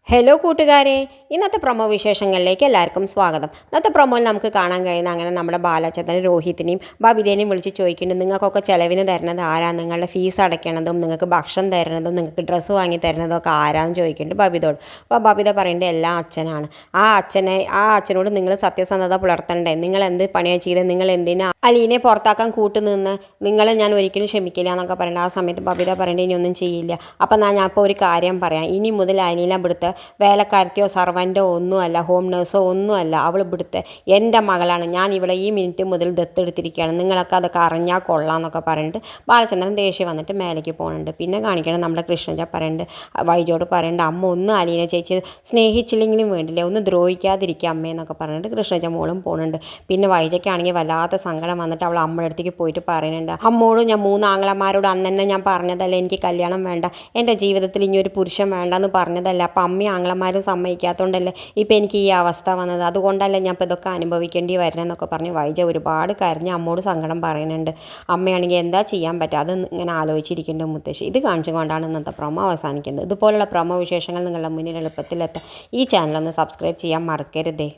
Hello കൂട്ടുകാരെ, ഇന്നത്തെ promo വിശേഷങ്ങളിലേക്ക് എല്ലാവർക്കും സ്വാഗതം. ഇന്നത്തെ പ്രൊമോയിൽ നമുക്ക് കാണാൻ കഴിയുന്ന അങ്ങനെ നമ്മുടെ ബാലചന്ദ്രൻ രോഹിത്തിനെയും ബബിതേനെയും വിളിച്ച് ചോദിക്കുന്നുണ്ട്, നിങ്ങൾക്കൊക്കെ ചിലവിന് തരുന്നത് ആരാണ്, നിങ്ങളുടെ ഫീസ് അടയ്ക്കണതും നിങ്ങൾക്ക് ഭക്ഷണം തരുന്നതും നിങ്ങൾക്ക് ഡ്രസ്സ് വാങ്ങി തരുന്നതും ഒക്കെ ആരാന്ന് ചോദിക്കുന്നുണ്ട് ബബിതോട്. അപ്പോൾ ബബിത പറയേണ്ടത് എല്ലാം അച്ഛനാണ്. ആ അച്ഛനോട് നിങ്ങൾ സത്യസന്ധത പുലർത്തണ്ടേ, നിങ്ങൾ എന്ത് പണിയാണ് ചെയ്തത്, നിങ്ങൾ എന്തിനാ അലീനെ പുറത്താക്കാൻ കൂട്ടുനിന്ന്, നിങ്ങളെ ഞാൻ ഒരിക്കലും ക്ഷമിക്കില്ല എന്നൊക്കെ പറയേണ്ടത്. ആ സമയത്ത് ബബിത പറയേണ്ടത് ഇനി ഒന്നും ചെയ്യില്ല. അപ്പം ഞാൻ ഇപ്പോൾ ഒരു കാര്യം പറയാം, ഇനി മുതൽ അലീന ഇവിടുത്തെ വേലക്കാരത്തിയോ സർവൻറ്റോ ഒന്നുമല്ല, ഹോം നേഴ്സോ ഒന്നുമല്ല, അവൾ ഇവിടുത്തെ എൻ്റെ മകളാണ്. ഞാൻ ഇവിടെ ഈ മിനിറ്റ് മുതൽ ദത്തെടുത്തിരിക്കുകയാണ്, നിങ്ങളൊക്കെ അതൊക്കെ അറിഞ്ഞാൽ കൊള്ളാമെന്നൊക്കെ പറഞ്ഞിട്ട് ബാലചന്ദ്രൻ ദേഷ്യം വന്നിട്ട് മേലേക്ക് പോകുന്നുണ്ട്. പിന്നെ കാണിക്കണം നമ്മുടെ കൃഷ്ണജ പറയുന്നുണ്ട്, വൈജോട് പറയുന്നുണ്ട്, അമ്മ ഒന്ന് അലീന ചേച്ചി സ്നേഹിച്ചില്ലെങ്കിലും വേണ്ടില്ല, ഒന്ന് ദ്രോഹിക്കാതിരിക്കുക അമ്മയെന്നൊക്കെ പറഞ്ഞിട്ട് കൃഷ്ണജ മോളും പോകുന്നുണ്ട്. പിന്നെ വൈജയ്ക്കാണെങ്കിൽ വല്ലാത്ത സങ്കടം വന്നിട്ട് അവൾ അമ്മയുടെ അടുത്തേക്ക് പോയിട്ട് പറയുന്നുണ്ട്, അമ്മോട് ഞാൻ 3 ആങ്ങളമാരോട് അന്ന് തന്നെ ഞാൻ പറഞ്ഞതല്ല എനിക്ക് കല്യാണം വേണ്ട, എൻ്റെ ജീവിതത്തിൽ ഇനി ഒരു പുരുഷൻ വേണ്ടെന്ന് പറഞ്ഞതല്ല, അപ്പം അമ്മയും ആങ്ങളമാരും സമ്മതിക്കാത്തതുകൊണ്ടല്ലേ ഇപ്പം എനിക്ക് ഈ അവസ്ഥ വന്നത്, അതുകൊണ്ടല്ലേ ഞാൻ ഇപ്പോൾ ഇതൊക്കെ അനുഭവിക്കേണ്ടി വരണമെന്നൊക്കെ പറഞ്ഞ് വൈജ ഒരുപാട് കരഞ്ഞ് അമ്മോട് സങ്കടം പറയുന്നുണ്ട്. അമ്മയാണെങ്കിൽ എന്താ ചെയ്യാൻ പറ്റുക, അത് ഇങ്ങനെ ആലോചിച്ചിരിക്കേണ്ട മുത്തശ്ശി. ഇത് കാണിച്ചുകൊണ്ടാണ് ഇന്നത്തെ പ്രൊമോ അവസാനിക്കുന്നത്. ഇതുപോലുള്ള പ്രൊമോ വിശേഷങ്ങൾ നിങ്ങളുടെ മുന്നിൽ എളുപ്പത്തിലെത്താൻ ഈ ചാനലൊന്ന് സബ്സ്ക്രൈബ് ചെയ്യാൻ മറക്കരുതേ.